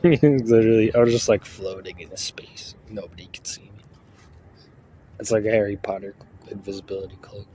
Literally, I was just like floating in space. Nobody could see me. It's like a Harry Potter invisibility cloak.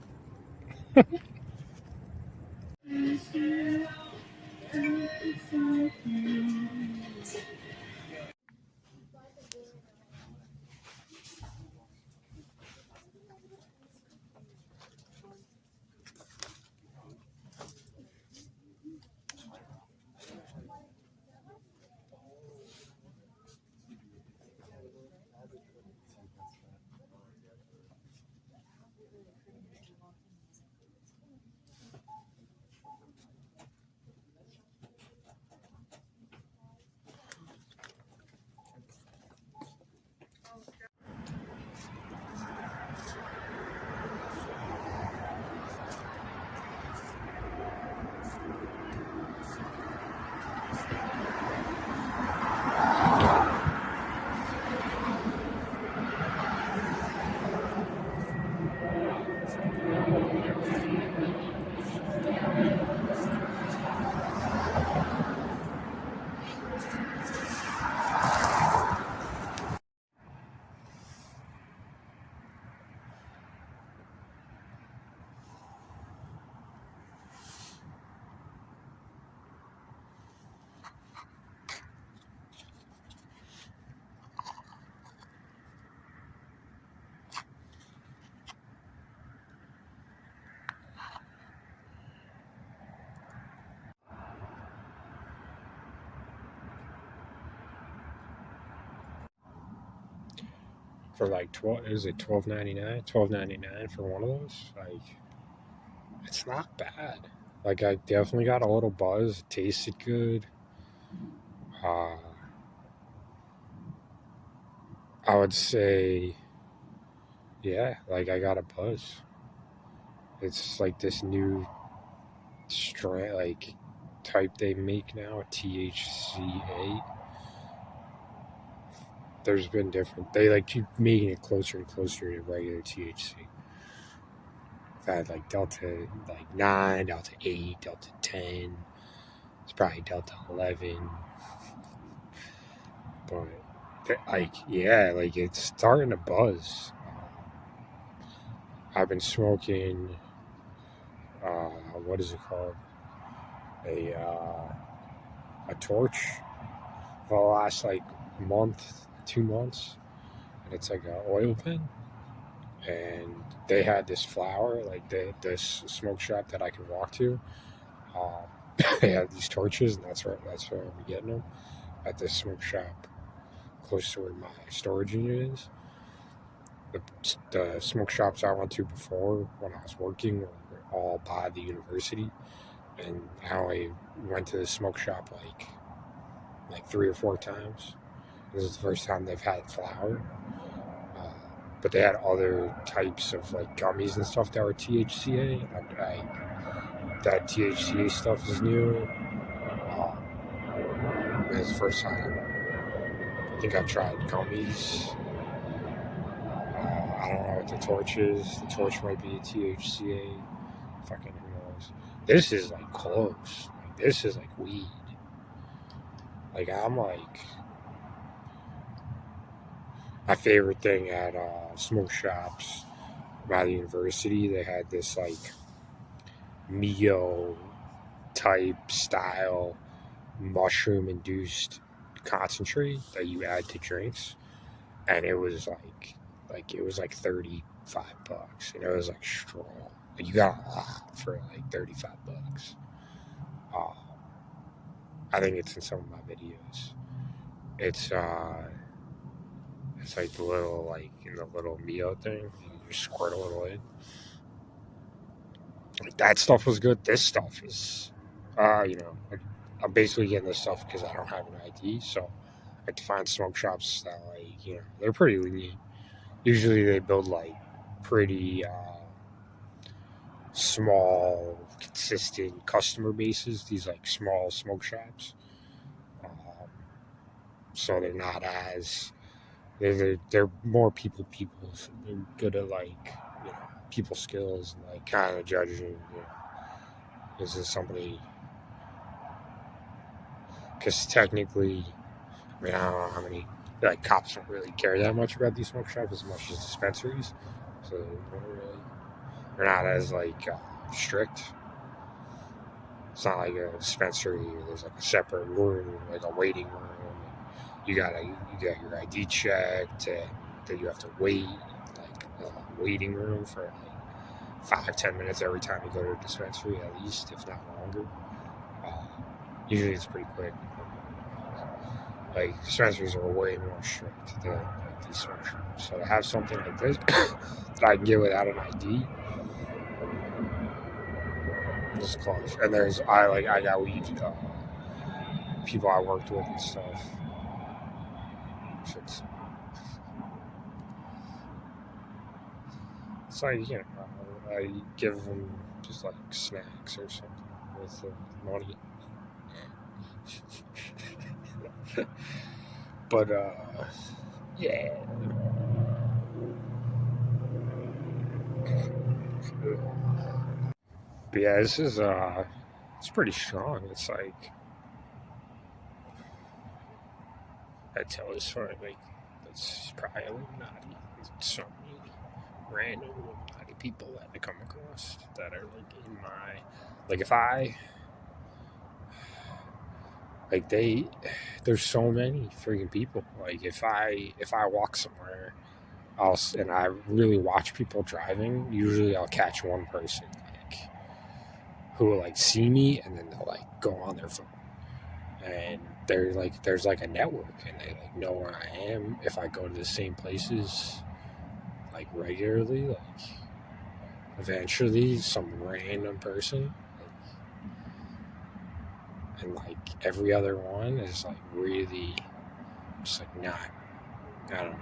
For like 12, is it 12.99? 12.99 for one of those? Like, it's not bad. Like, I definitely got a little buzz. It tasted good. Uh, I would say, yeah, like I got a buzz. It's like this new strain, like type they make now, THCA. There's been different. They like keep making it closer and closer to regular THC. I've had like Delta like 9, Delta 8, Delta 10. It's probably Delta 11, but like yeah, like it's starting to buzz. I've been smoking. What is it called? A a torch for the last like month, 2 months, and it's like an oil pen. And they had this flower, like this smoke shop that I can walk to. Um, they had these torches, and that's where I'm getting them at this smoke shop close to where my storage unit is. The, the smoke shops I went to before when I was working were all by the university, and I only went to the smoke shop like 3 or 4 times. This is the first time they've had flower. Uh, but they had other types of like gummies and stuff that were THCA. That THCA stuff is new. It's the first time I think I've tried gummies. I don't know what the torch is. The torch might be THCA. Fucking who knows. This is like close. Like this is like weed. Like I'm like my favorite thing at smoke shops by the university. They had this like Mio type style mushroom induced concentrate that you add to drinks, and it was like it was like $35, and it was like strong. Like, you got a lot for like $35. Uh, I think it's in some of my videos. It's it's like the little like in the little Mio thing. You just squirt a little in. Like that stuff was good. This stuff is, like, I'm basically getting this stuff because I don't have an ID. So I like to find smoke shops that like they're pretty lenient. Usually they build like pretty small, consistent customer bases. These like small smoke shops, um, so they're not as they're more people. So they're good at like people skills and like kind of judging. Is this somebody? Because technically, I mean, I don't know how many, like, cops don't really care that much about these smoke shops as much as dispensaries. So they're not as, like, strict. It's not like a dispensary. There's like a separate room, like a waiting room. You got your ID checked, and then you have to wait, like a waiting room for like 5-10 minutes every time you go to a dispensary, at least, if not longer. Uh, Usually it's pretty quick. Like dispensaries are way more strict than like, these smoke shops. So to have something like this that I can get without an ID is close. And I got weed. People I worked with and stuff. It's, it's like, I give them just like snacks or something with money. But yeah. But yeah, this is it's pretty strong. It's like I tell this story like it's probably Illuminati. It's so many random Illuminati people that I come across that are like in my like if I like they there's so many freaking people. Like if I walk somewhere and I really watch people driving, usually I'll catch one person like who will like see me and then they'll like go on their phone. And they're like there's like a network and they like know where I am if I go to the same places like regularly, like eventually some random person and like every other one is like really just like not I don't know.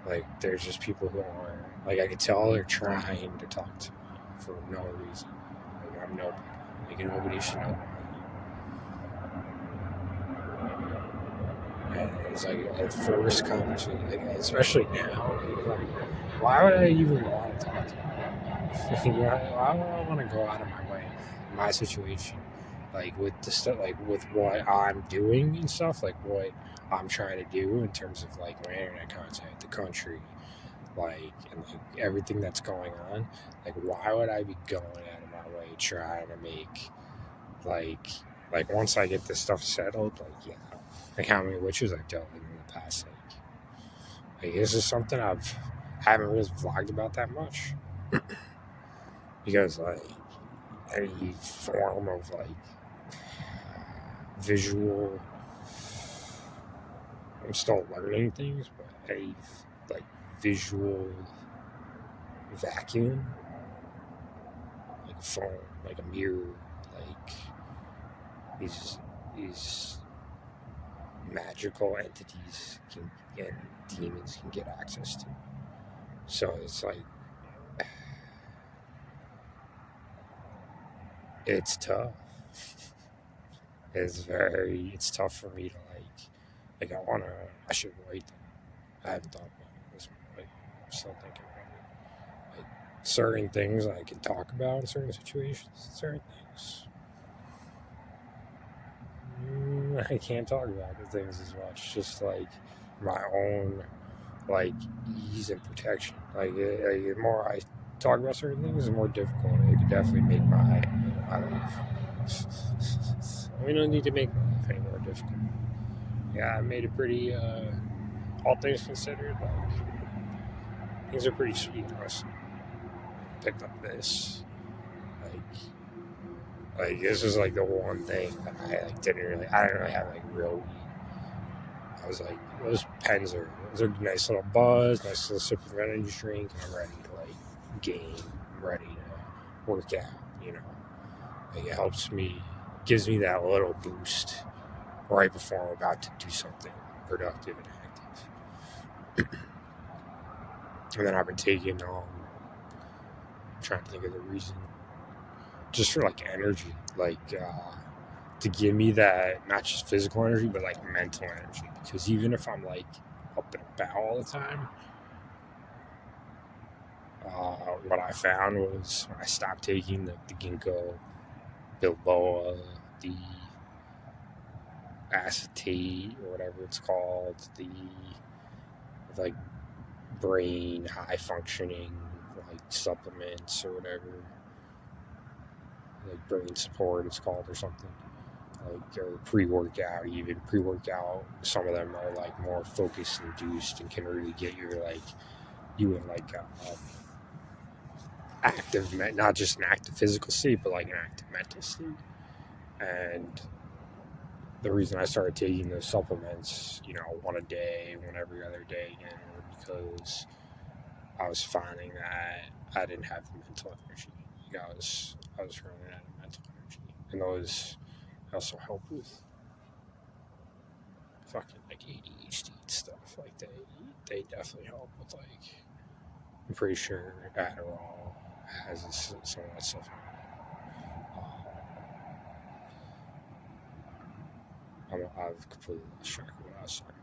Like there's just people who are like I could tell they're trying to talk to me for no reason. Like I'm nobody. Like nobody should know. And it's like a forced conversation, like, especially now. Like, why would I even want to talk to you? Why would I want to go out of my way in my situation? Like with the stuff, like with what I'm doing and stuff, like what I'm trying to do in terms of like my internet content, the country, like and like everything that's going on. Like, why would I be going out of my way trying to make like once I get this stuff settled, like yeah, like how many witches I've dealt with in the past, like this is something I haven't really vlogged about that much because like any form of like visual, I'm still learning things, but any like visual vacuum, like phone, like a mirror, like these magical entities and demons can get access to. So it's like it's tough. It's tough for me to I should write them. I haven't thought about this. Like, I'm still thinking about it. Like certain things I can talk about in certain situations. Certain things I can't talk about the things as much. Just like my own like ease and protection. The more I talk about certain things, the more difficult it could definitely make my life. We don't need to make my life any more difficult. Yeah, I made it pretty. All things considered, like things are pretty sweet. Honestly, picked up this. This is like the one thing that I didn't really have like real weed. I was like, those pens are a nice little buzz, nice little sip of energy drink, and I'm ready to like game. I'm ready to work out. You know, like it helps me, gives me that little boost right before I'm about to do something productive and active. And then I've been taking trying to think of the reason, just for like energy, to give me that not just physical energy but like mental energy. Because even if I'm like up and about all the time, what I found was when I stopped taking the ginkgo biloba, acetate or whatever it's called, the like brain high functioning like supplements or whatever, like brain support it's called or something. Like or pre-workout, even pre-workout, some of them are like more focus induced and can really get your like you in like active, not just an active physical state, but like an active mental state. And the reason I started taking those supplements, one a day, one every other day again, because I was finding that I didn't have the mental energy. I was running out of mental energy, and those also help with fucking like ADHD and stuff. Like they definitely help with like. I'm pretty sure Adderall has some of that stuff. I've completely lost track of what I was talking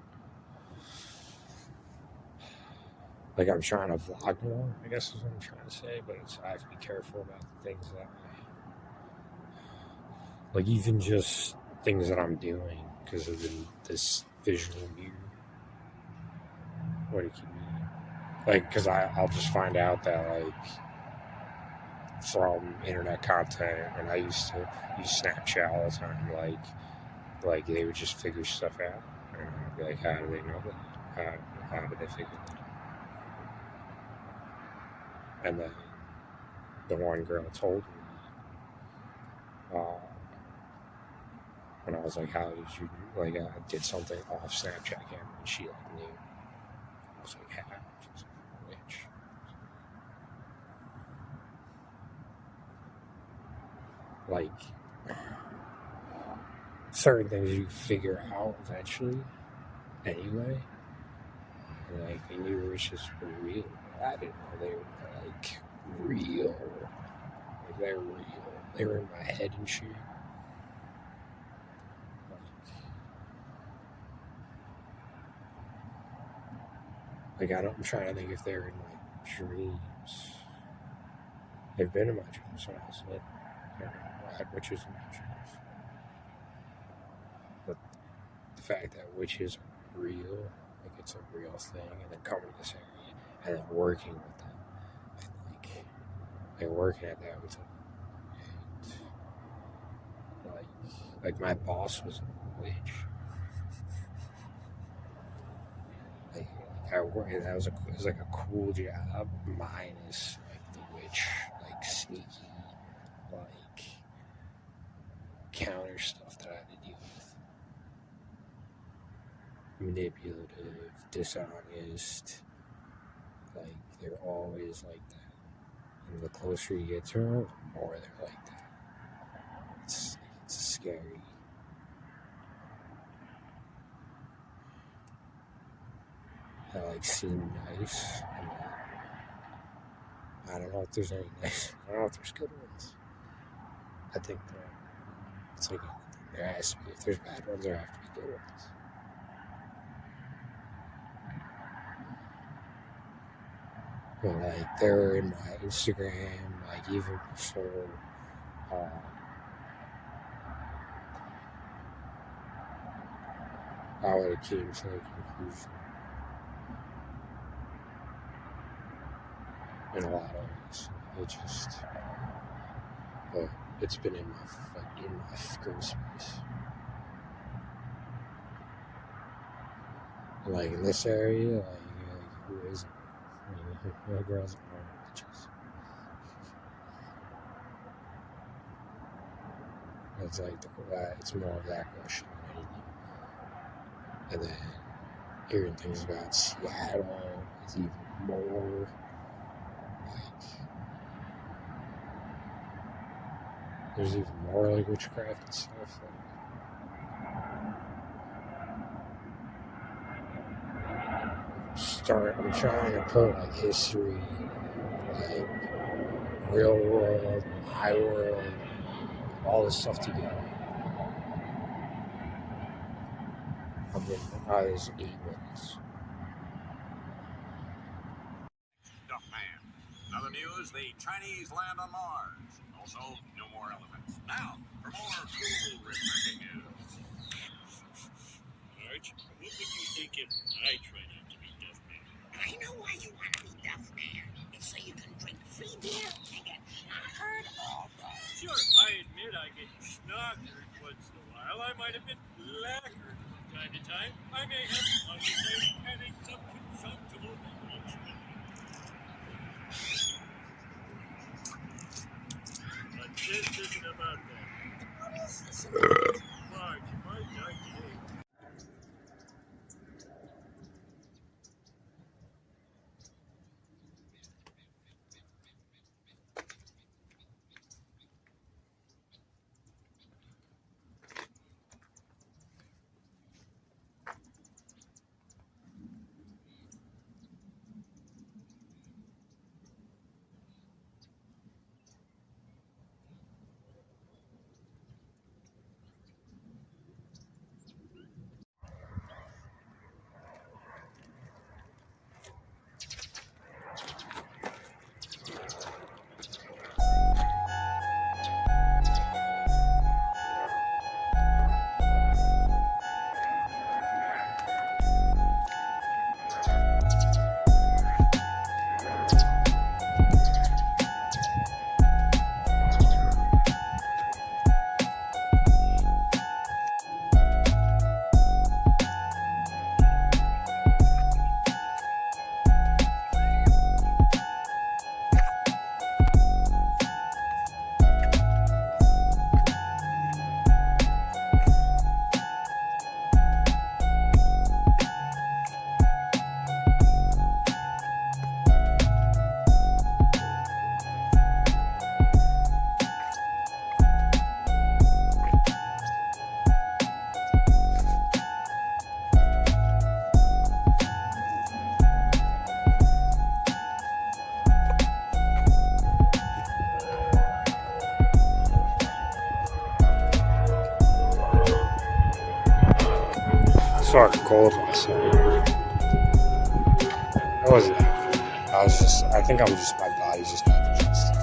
about. Like I'm trying to vlog more, I guess is what I'm trying to say, but I have to be careful about the things that like even just things that I'm doing because of this visual mirror. What do you keep mean? Like, because I'll just find out that like from internet content, and I used to use Snapchat all the time, like they would just figure stuff out, and I'd be like, how do they know that? How did they figure that out? And then the one girl told me when I was like, how did you like I did something off Snapchat camera, and she like knew. I was like, how? She's like, which? Like certain things you figure out eventually anyway. And like they knew witches were real. I didn't know they were like real. Like they're real. They were in my head and shit. Like I'm trying to think if they're in my dreams. They've been in my dreams when I was little. I had witches in my dreams. But the fact that witches are real, like it's a real thing, and then coming to this area and then working with them, and like working at that hotel, and like my boss was a witch. Like that was it was like a cool job, minus like the witch, like sneaky, like counter stuff that I had to deal with. Manipulative, dishonest, like they're always like that. And the closer you get to them, the more they're like that. It's scary. They like seem nice. And, I don't know if there's any nice. I don't know if there's good ones. I think it's like there has to be. If there's bad ones, there have to be good ones. But like they're in my Instagram, like even before I would have came to the conclusion in a lot of ways. It just, but it's been in my green space. Like in this area, like who is it? What girls are witches? It's like it's more of that question than anything. And then hearing things about Seattle is even more like there's even more like witchcraft and stuff. I'm trying to put like history, like real world, my world, all this stuff together. There's 8 minutes. Duckman. Another news, the Chinese land on Mars. Also, no more elephants. Now, for more cool, refreshing news. While I might have been lacquered from time to time, I may have, how you say, had a subconjunctival engagement. But this isn't about that. What is this? Marge, if I die today, It's fucking cold last night. It wasn't that cold. I think my body's just not adjusting.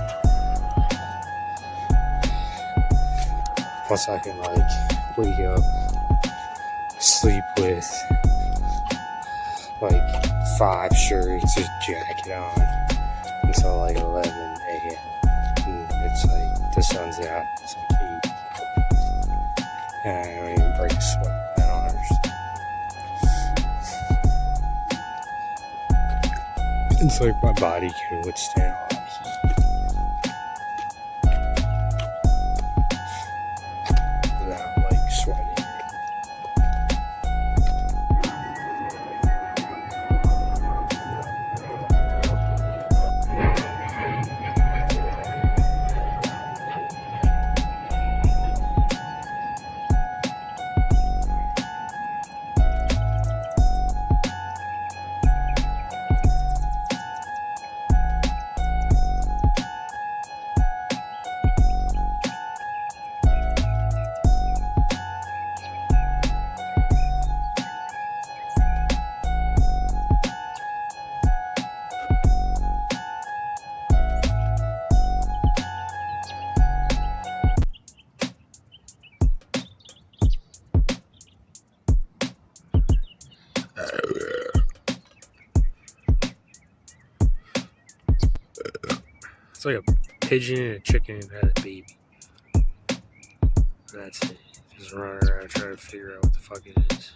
Plus I can wake up, sleep with 5 shirts, a jacket on until 11 a.m. And it's the sun's out, it's 8. And I don't even break a sweat. I don't understand. It's my body can withstand a lot of heat without sweating. It's like a pigeon and a chicken and had a baby. That's it. Just running around trying to figure out what the fuck it is.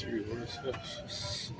Dude, what is this?